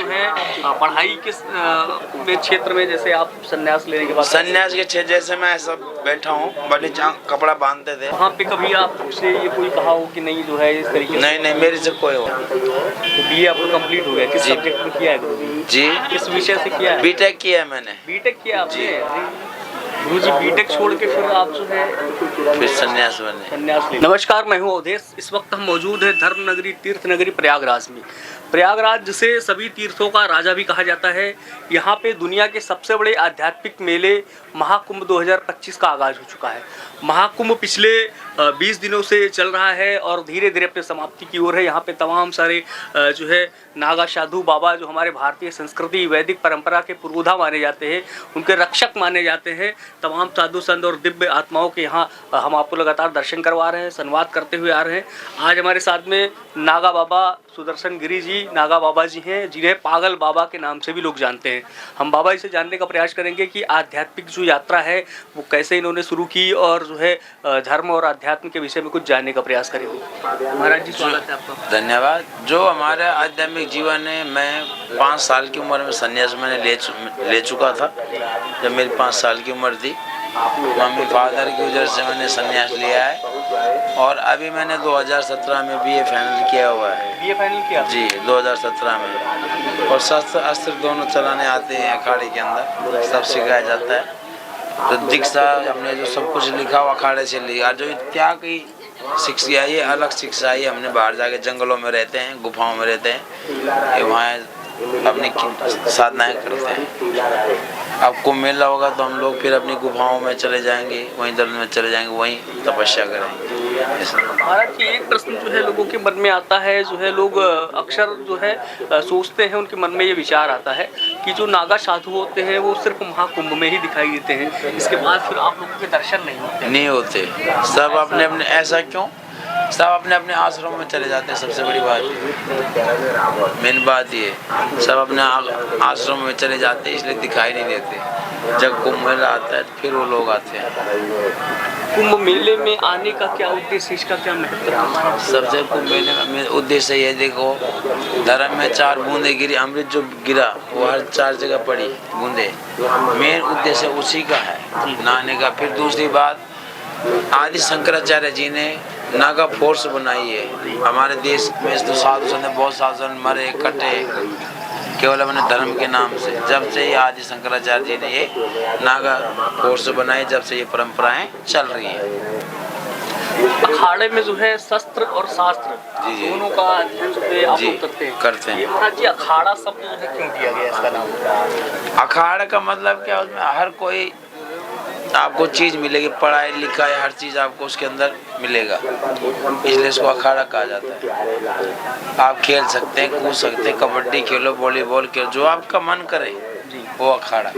है पढ़ाई किस में क्षेत्र में, जैसे आप संन्यास लेने के बाद संन्यास के क्षेत्र जैसे मैं सब बैठा हूँ, बड़े कपड़ा बांधते थे। वहाँ पे कभी आपसे ये कोई कहा हो कि नहीं जो है इस तरीके से? नहीं, मेरे से कोई हो। तो बीए आपको कंप्लीट हो गया, किस सब्जेक्ट में किया है गुरुजी? जी, किस विषय से किया है? बीटेक किया है मैंने। बीटेक किया आपने? गुरुजी बीटेक छोड़ के फिर आप जो है फिर संन्यास बने। नमस्कार, मैं हूँ अवधेश। इस वक्त हम मौजूद है धर्म नगरी, तीर्थ नगरी प्रयागराज में। प्रयागराज जिसे सभी तीर्थों का राजा भी कहा जाता है, यहाँ पे दुनिया के सबसे बड़े आध्यात्मिक मेले महाकुंभ 2025 का आगाज हो चुका है। महाकुंभ पिछले 20 दिनों से चल रहा है और धीरे धीरे अपने समाप्ति की ओर है। यहाँ पे तमाम सारे जो है नागा साधु बाबा, जो हमारे भारतीय संस्कृति वैदिक परंपरा के पुरोधा माने जाते हैं, उनके रक्षक माने जाते हैं, तमाम साधु संत और दिव्य आत्माओं के यहाँ हम आपको लगातार दर्शन करवा रहे हैं, संवाद करते हुए आ रहे हैं। आज हमारे साथ में नागा बाबा सुदर्शन गिरी जी नागा बाबा जी हैं, जिन्हें पागल बाबा के नाम से भी लोग जानते हैं। हम बाबा जी से जानने का प्रयास करेंगे कि आध्यात्मिक जो यात्रा है वो कैसे इन्होंने शुरू की और जो है धर्म और अध्यात्म के विषय में कुछ जानने का प्रयास करेंगे। महाराज जी, स्वागत है आपका। धन्यवाद। जो हमारा आध्यात्मिक जीवन है, मैं 5 साल की उम्र में संन्यास मैंने ले चुका था। जब मेरी 5 साल की उम्र थी, मम्मी फादर की वजह से मैंने संन्यास लिया है और अभी मैंने 2017 में बीए फाइनल किया हुआ है। बीए फाइनल किया? जी, 2017 में। और शस्त्र अस्त्र दोनों चलाने आते हैं, अखाड़े के अंदर सब सिखाया जाता है। तो दीक्षा हमने जो सब कुछ लिखा हुआ अखाड़े से लिया, जो त्याग की शिक्षा ये अलग शिक्षा है। हमने बाहर जाके जंगलों में रहते हैं, गुफाओं में रहते हैं, वहाँ अपनी साधनाएं करते हैं। आपको मेला होगा तो हम लोग फिर अपनी गुफाओं में चले जाएंगे, वहीं दल में चले जाएंगे, वहीं तपस्या करेंगे। महाराज जी, एक प्रश्न जो है लोगों के मन में आता है, जो है लोग अक्सर जो है सोचते हैं, उनके मन में ये विचार आता है कि जो नागा साधु होते हैं वो सिर्फ महाकुंभ में ही दिखाई देते हैं, इसके बाद फिर आप लोगों के दर्शन नहीं होते। सब अपने अपने, ऐसा क्यों? सब अपने अपने आश्रम में चले जाते हैं। सबसे बड़ी बात, मेन बात ये, सब अपने आश्रम में चले जाते हैं, इसलिए दिखाई नहीं देते। जब कुंभ मेला आता है फिर वो लोग आते हैं। कुंभ मेले में आने का क्या उद्देश्य, इसका क्या महत्व है? सबसे कुंभ मेले में उद्देश्य ये, देखो धर्म में 4 बूंदे गिरी, अमृत जो गिरा वो हर 4 जगह पड़ी बूंदे। मेन उद्देश्य उसी का है, नहाने का। फिर दूसरी बात, आदि शंकराचार्य जी ने नागा फोर्स बनाई है। हमारे देश में तो साधु संत बहुत साधु मरे कटे केवल अपने धर्म के नाम से। जब से ये आदि शंकराचार्य जी ने ये नागा फोर्स बनाई, जब से ये परंपराएं चल रही है। अखाड़े में जो है शस्त्र और शास्त्र दोनों का अध्ययन आप लोग करते हैं। महाराज जी, अखाड़ा शब्द जो है क्यों दिया गया इसका नाम? अखाड़ा का मतलब क्या, उसमें हर कोई आपको चीज मिलेगी, पढ़ाई लिखाई हर चीज आपको उसके अंदर मिलेगा, इसलिए इसको अखाड़ा कहा जाता है। आप खेल सकते हैं, कूद सकते हैं, कबड्डी खेलो, वॉलीबॉल खेलो, जो आपका मन करे वो अखाड़ा।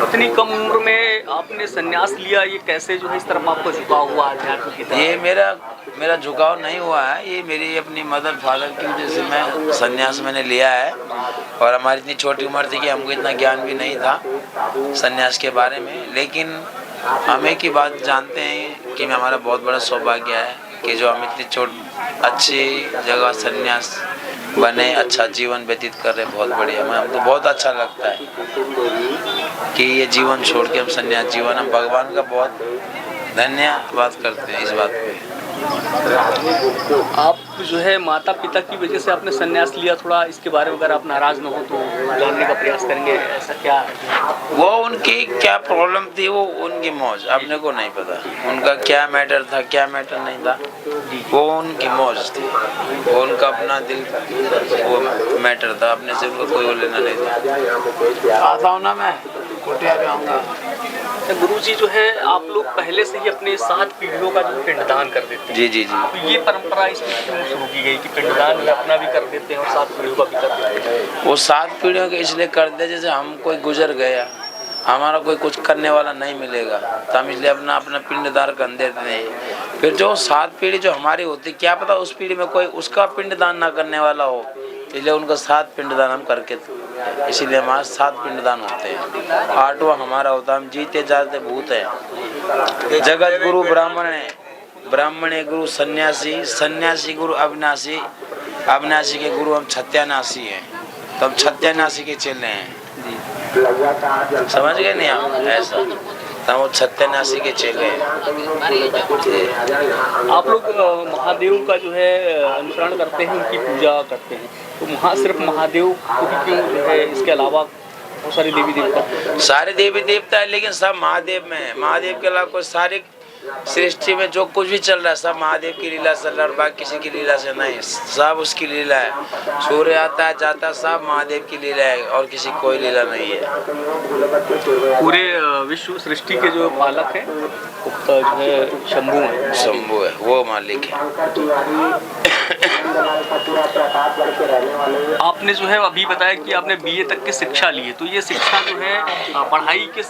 इतनी कम उम्र में आपने संन्यास लिया, ये कैसे जो है इस तरफ आपको झुकाव हुआ अध्यात्म की तरफ? ये मेरा झुकाव नहीं हुआ है, ये मेरी अपनी मदर फादर की वजह से मैं संन्यास मैंने लिया है। और हमारी इतनी छोटी उम्र थी कि हमको इतना ज्ञान भी नहीं था संन्यास के बारे में, लेकिन हम एक ही बात जानते हैं कि हमारा बहुत बड़ा सौभाग्य है कि जो हम इतनी अच्छी जगह संन्यास बने, अच्छा जीवन व्यतीत कर रहे, बहुत बढ़िया। हमको बहुत अच्छा लगता है कि ये जीवन छोड़ के हम संन्यास जीवन, हम भगवान का बहुत धन्यवाद करते हैं इस बात पे। आप जो है माता पिता की वजह से आपने संन्यास लिया, थोड़ा इसके बारे में अगर आप नाराज न हो तो जानने का प्रयास करेंगे, ऐसा क्या? वो उनकी क्या प्रॉब्लम थी, वो उनकी मौज, अपने को नहीं पता उनका क्या मैटर था, क्या मैटर नहीं था, वो उनकी मौज थी, वो उनका अपना दिल वो मैटर था, अपने से उनको कोई लेना नहीं था। आता हूँ ना मैं, कुटिया पे आऊँगा। गुरुजी जो है आप लोग पहले से ही अपने 7 पीढ़ियों का जो पिंडदान कर देते हैं। जी। तो ये परंपरा इसमें क्यों शुरू की गई कि पिंडदान अपना भी कर देते हैं और 7 पीढ़ियों का भी कर देते हैं? वो 7 पीढ़ियों के इसलिए कर दे, जैसे हम कोई गुजर गया, हमारा कोई कुछ करने वाला नहीं मिलेगा, तो हम इसलिए अपना पिंडदान कर देते हैं। फिर जो 7 पीढ़ी जो हमारी होती, क्या पता उस पीढ़ी में कोई उसका पिंडदान ना करने वाला हो, इसलिए उनका 7 पिंडदान हम करके, इसीलिए हमारे 7 पिंडदान होते हैं। 8वां हमारा होता है, हम जीते जाते भूत है। जगत गुरु ब्राह्मण है, ब्राह्मण गुरु सन्यासी, सन्यासी गुरु अविनाशी, अविनाशी के गुरु हम सत्यानाशी हैं, तो हम सत्यानाशी के चेले हैं। समझ गए नहीं आप? ऐसा तो वो सत्यानाशी के चेले हैं। आप लोग महादेव का जो है अनुसरण करते हैं, उनकी पूजा करते हैं, तो सिर्फ महादेव को ही क्यों जो है, इसके अलावा बहुत सारे देवी देवता? सारे देवी देवता है, लेकिन सब महादेव में है। महादेव के अलावा कोई सारे सृष्टि में जो कुछ भी चल रहा है सब महादेव की लीला चल रहा है, और बाकी किसी की लीला से नहीं, सब उसकी लीला है। सूर्य आता है जाता है, सब महादेव की लीला है, और किसी कोई लीला नहीं है। पूरे विश्व सृष्टि के जो पालक हैं जो है शंभू है। शंभू है, वो मालिक है। आपने जो है अभी बताया कि आपने बीए तक की शिक्षा ली है, तो ये शिक्षा जो है पढ़ाई किस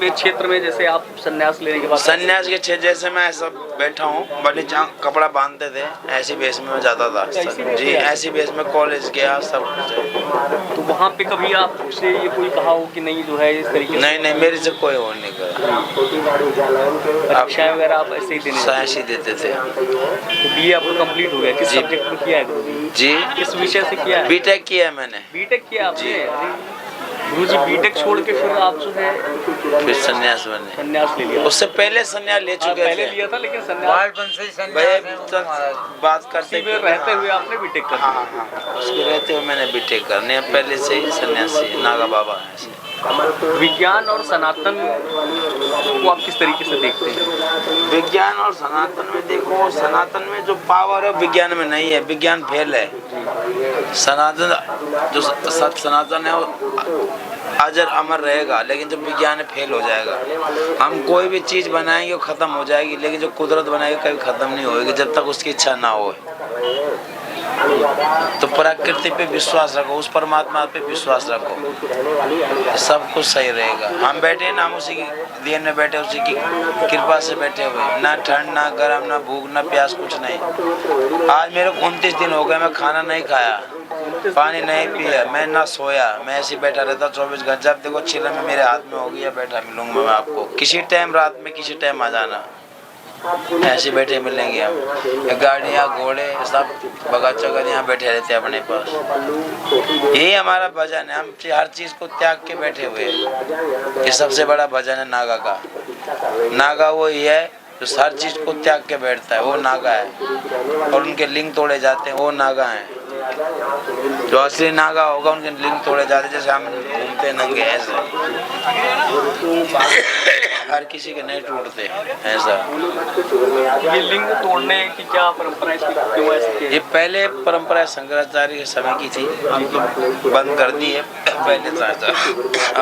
क्षेत्र में, जैसे आप संन्यास लेने के बाद? संन्यास के क्षेत्र, जैसे मैं ऐसा बैठा हूँ, बड़ी कपड़ा बांधते थे, ऐसी बेस में मैं जाता था जी, ऐसी बेस में कॉलेज गया सब कुछ। तो वहाँ पे कभी आपसे ये कोई कहा हो कि नहीं जो है इस तरीके? नहीं, मेरे से कोई हो नहीं करा। परीक्षाएं वगैरह आप ऐसे ही देते थे। तो बीए आपका कंप्लीट हो गया, किस सब्जेक्ट में किया है जी? किस विषय से किया है? बीटेक किया है मैंने। बीटेक किया आपने? गुरु जी बीटेक छोड़ के फिर आप जो है फिर संन्यास बने। संन्यास ले लिया? उससे पहले संन्यास ले चुके थे। पहले लिया था, लेकिन संन्यास बात करते हुए रहते हुए आपने बीटेक कर? हाँ, उसके रहते हुए मैंने बीटेक करने, पहले से ही सन्यासी नागा बाबा है। विज्ञान और सनातन को आप किस तरीके से देखते हैं? विज्ञान और सनातन में देखो, सनातन में जो पावर है विज्ञान में नहीं है, विज्ञान फेल है। सनातन जो सनातन है वो अजर अमर रहेगा, लेकिन जब विज्ञान फेल हो जाएगा। हम कोई भी चीज़ बनाएंगे वो ख़त्म हो जाएगी, लेकिन जो कुदरत बनाएगी कभी ख़त्म नहीं होगी जब तक उसकी इच्छा ना हो। तो प्रकृति पे विश्वास रखो, उस परमात्मा पे विश्वास रखो, सब कुछ सही रहेगा। हम बैठे ना, हम उसी की देन में बैठे, उसी की कृपा से बैठे हुए, ना ठंड ना गर्म ना भूख ना प्यास, कुछ नहीं। आज मेरे को 29 दिन हो गए, मैं खाना नहीं खाया, पानी नहीं पिया, मैं ना सोया, मैं ऐसे बैठा रहता 24 घंटे। जब देखो चिल्ला में मेरे हाथ में हो गया, बैठा मिलूंगा मैं आपको किसी टाइम, रात में किसी टाइम आ जाना, ऐसे बैठे मिलेंगे हम। गाड़ियाँ घोड़े सब बगाचा कर यहाँ बैठे रहते हैं अपने पास। यही हमारा भजन है, हम हर चीज़ को त्याग के बैठे हुए हैं। ये सबसे बड़ा भजन है नागा का। नागा वो ही है जो हर चीज़ को त्याग के बैठता है, वो नागा है। और उनके लिंग तोड़े जाते हैं, वो नागा हैं। जो असली नागा होगा उनके लिंग तोड़े जाते, जैसे हम घूमते नंगे ऐसे, हर किसी के नहीं टूटते ऐसा। ये लिंग तोड़ने की क्या परंपरा क्यों ऐसी? ये पहले परंपरा शंकराचार्य के समय की थी, हम तो बंद कर दी है, पहले था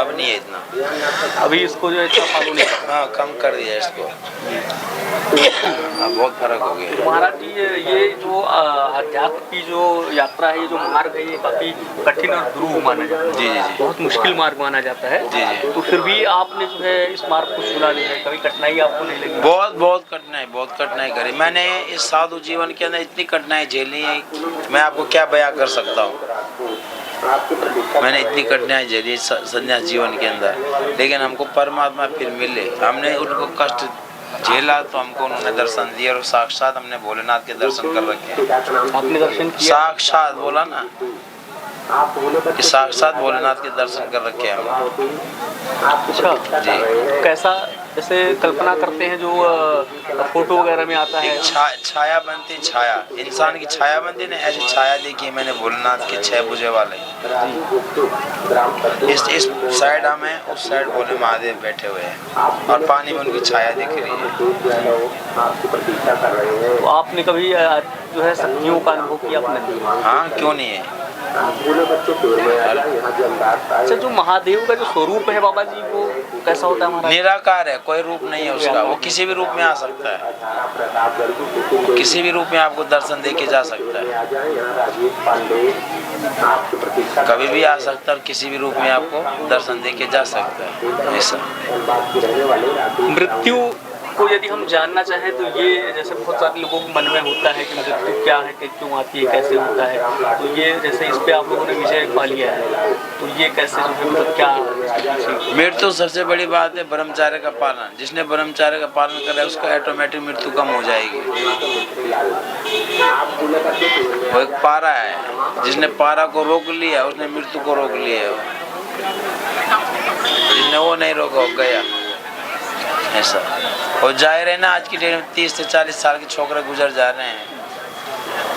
अब नहीं है इतना। अभी इसको जो है फॉलो नहीं कर? हाँ, कम कर दिया इसको, अब बहुत फर्क हो गया। महाराज जी, ये जो अध्यात्म की जो यात्रा है, ये जो मार्ग है, ये काफी कठिन और दुरूह माना जाता है। जी, बहुत मुश्किल मार्ग माना जाता है। जी। तो फिर भी आपने जो है इस मार्ग को चुना नहीं है, कभी कठिनाई आपको नहीं लगी? बहुत कठिनाई करी मैंने। इस साधु जीवन के अंदर इतनी कठिनाई झेली है, मैं आपको क्या बयां कर सकता हूँ। मैंने इतनी कठिनाई झेली संन्यास जीवन के अंदर, लेकिन हमको परमात्मा फिर मिले। हमने उनको कष्ट झेला तो हमको उन्होंने दर्शन दिया, और साक्षात हमने भोलेनाथ के दर्शन कर रखे। आपने दर्शन किया? साक्षात बोला ना कि साक्षात भोलेनाथ के दर्शन कर रखे हम। अच्छा जी। कैसा, जैसे कल्पना करते हैं जो फोटो वगैरह में आता है, छाया बनती, छाया इंसान की छाया बनती ना, ऐसी छाया देखी है मैंने भोलेनाथ के 6 भुजे वाले। इस साइड हम हैं, उस साइड भोले महादेव बैठे हुए हैं, और पानी में उनकी छाया दिख रही है। तो आपने कभी जो है शक्तियों का अनुभव किया अपने? हाँ, क्यों नहीं है। अच्छा, जो महादेव का जो स्वरूप है बाबा जी, वो कैसा होता है? हमारा निराकार है, कोई रूप नहीं है उसका, वो किसी भी रूप में आ सकता है, किसी भी रूप में आपको दर्शन दे के जा सकता है, कभी भी आ सकता है, और किसी भी रूप में आपको दर्शन दे के जा सकता है। ऐसा मृत्यु इसको यदि हम जानना चाहें तो ये जैसे बहुत सारे लोगों के मन में होता है कि मृत्यु क्या है, क्यों आती है, कैसे होता है, तो ये जैसे इस पे आप लोगों ने विजय पा लिया है, तो ये कैसे जो है मतलब क्या मृत्यु सबसे बड़ी बात है ब्रह्मचार्य का पालन। जिसने ब्रह्मचार्य का पालन करा उसका ऑटोमेटिक मृत्यु कम हो जाएगी। वो एक पारा है, जिसने पारा को रोक लिया उसने मृत्यु को रोक लिया। जिसने वो नहीं रोका गया ऐसा। और जाहिर है ना, आज की डेट में 30 से 40 साल के छोकरे गुजर जा रहे हैं।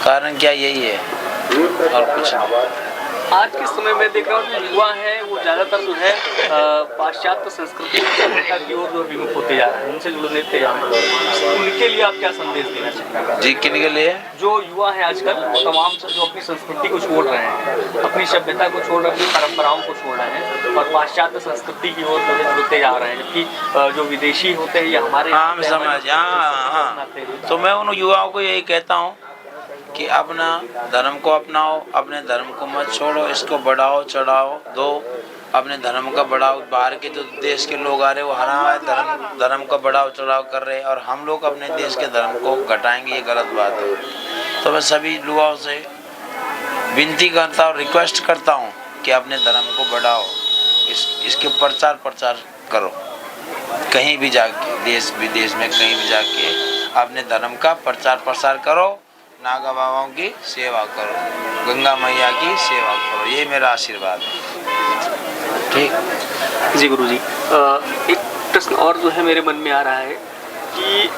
कारण क्या यही है और कुछ नहीं। आज के समय में देख रहा हूँ जो युवा है वो ज़्यादातर जो है पाश्चात्य संस्कृति सभ्यता की ओर जो विमुख होते जा रहे हैं, उनसे जुड़ते जा रहे हैं। उनके लिए आप क्या संदेश देना चाहेंगे? जी, किन के लिए? जो युवा है आजकल तमाम जो अपनी संस्कृति को छोड़ रहे हैं, अपनी सभ्यता को छोड़ रहे हैं, अपनी परंपराओं को छोड़ रहे हैं और पाश्चात्य संस्कृति की ओर जुड़ते जा रहे हैं, जबकि जो विदेशी होते हैं ये हमारे तो मैं उन युवाओं को यही कहता हूँ कि अपना धर्म को अपनाओ, अपने धर्म को मत छोड़ो, इसको बढ़ाओ चढ़ाओ दो, अपने धर्म का बढ़ाओ। बाहर के जो देश के लोग आ रहे हैं वो हमारे धर्म का बढ़ाओ चढ़ाव कर रहे हैं और हम लोग अपने देश के धर्म को घटाएंगे, ये गलत बात है। तो मैं सभी युवाओं से विनती करता हूँ, रिक्वेस्ट करता हूँ कि अपने धर्म को बढ़ाओ, इसके प्रचार करो। कहीं भी जाके, देश विदेश में कहीं भी जाके अपने धर्म का प्रचार प्रसार करो, नागा बाबाओं की सेवा करो, गंगा मैया की सेवा करो, ये मेरा आशीर्वाद है। ठीक जी गुरु जी, एक प्रश्न और जो है मेरे मन में आ रहा है कि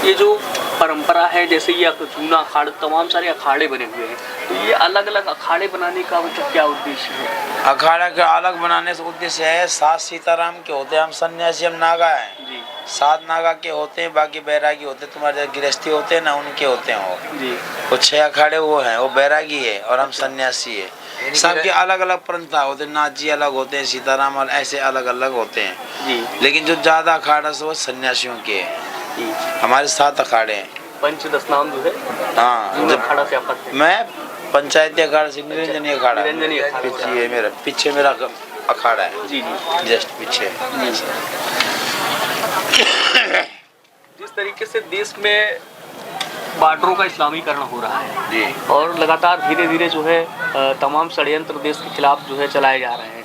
ये जो परंपरा है, जैसे ये जूना अखाड़े, तमाम सारे अखाड़े बने हुए हैं, तो ये अलग अलग अखाड़े बनाने का मतलब क्या उद्देश्य है? अखाड़ा का अलग बनाने से उद्देश्य है, 7 सीताराम के होते हैं, हम सन्यासी, हम नागा हैं जी। 7 नागा के होते हैं, बाकी बैरागी होते हैं। तुम्हारे गृहस्थी होते हैं ना, उनके होते हैं वो जी। वो 6 अखाड़े वो हैं, वो बैरागी है और हम सन्यासी है। सबके अलग अलग पंथा होते हैं, नाथ जी अलग होते हैं, सीताराम और ऐसे अलग अलग होते हैं जी। लेकिन जो ज्यादा अखाड़ा से वो सन्यासियों के है। हमारे 7 अखाड़े हैं। पंचदश नाम जो है, हाँ, अखाड़ा से आप मैं पंचायती अखाड़ा से निरंजनी अखाड़ा पीछे मेरा अखाड़ा है जी जी, जस्ट पीछे। जिस तरीके से देश में बॉर्डरों का इस्लामीकरण हो रहा है जी, और लगातार धीरे धीरे जो है तमाम षड्यंत्र देश के खिलाफ जो है चलाए जा रहे हैं,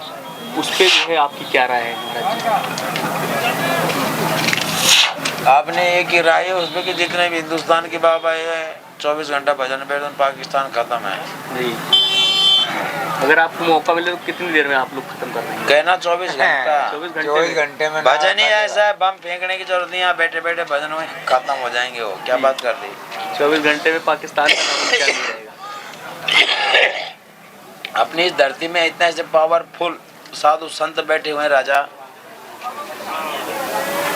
उस पर जो है आपकी क्या राय है? आपने एक ही राय है उसमें कि जितने भी हिंदुस्तान के बाबा है 24 घंटा भजन बैठन, पाकिस्तान खत्म है जी। अगर आपको मौका मिले तो कितनी देर में आप लोग खत्म कर रहे हैं? कहना 24 घंटा 24 घंटे में भजन ही ऐसा है, बम फेंकने की जरूरत नहीं है, बैठे बैठे भजन में खत्म हो जाएंगे। वो क्या बात कर दी? 24 घंटे में पाकिस्तान क्या नहीं रहेगा। अपनी इस धरती में इतना ऐसे पावरफुल साधु संत बैठे हुए हैं राजा,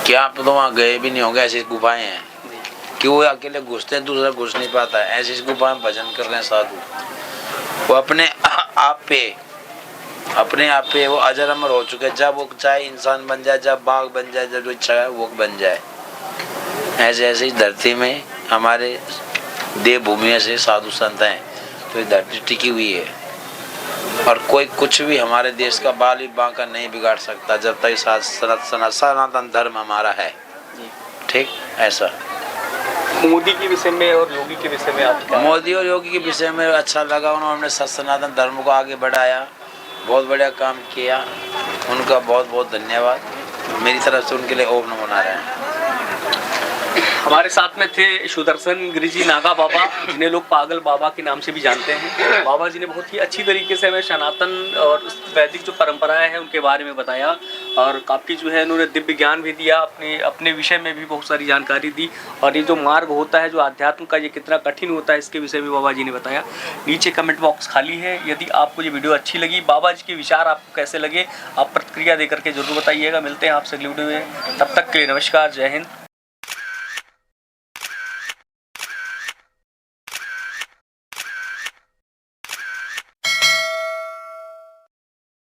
क्या आप तो वहाँ गए भी नहीं होंगे। ऐसी गुफाएं हैं कि वो अकेले घुसते हैं, दूसरा घुस नहीं पाता है। ऐसी गुफाएं भजन कर रहे हैं साधु, वो अपने आप पे वो अजर अमर हो चुके हैं। जब वो चाहे इंसान बन जाए, जब बाघ बन जाए, जब इच्छा है वो बन जाए। ऐसे ऐसे इस धरती में हमारे देवभूमि से साधु संत हैं, तो ये धरती टिकी हुई है और कोई कुछ भी हमारे देश का बाली बांका नहीं बिगाड़ सकता जब तक सनातन धर्म हमारा है। ठीक, ऐसा। मोदी के विषय में और योगी के विषय में आप? मोदी और योगी के विषय में अच्छा लगा, उन्होंने सनातन धर्म को आगे बढ़ाया, बहुत बढ़िया काम किया, उनका बहुत बहुत धन्यवाद। मेरी तरफ से उनके लिए ओम नमो नारायण। हमारे साथ में थे सुदर्शन गिरी जी नागा बाबा, जिन्हें लोग पागल बाबा के नाम से भी जानते हैं। बाबा जी ने बहुत ही अच्छी तरीके से हमें सनातन और वैदिक जो परंपराएं हैं उनके बारे में बताया और काफ़ी जो है उन्होंने दिव्य ज्ञान भी दिया, अपने विषय में भी बहुत सारी जानकारी दी। और ये जो मार्ग होता है, जो अध्यात्म का, ये कितना कठिन होता है, इसके विषय में बाबा जी ने बताया। नीचे कमेंट बॉक्स खाली है, यदि आपको ये वीडियो अच्छी लगी, बाबा जी के विचार आपको कैसे लगे, आप प्रतिक्रिया दे करके जरूर बताइएगा। मिलते हैं आपसे अगली वीडियो में, तब तक के लिए नमस्कार, जय हिंद।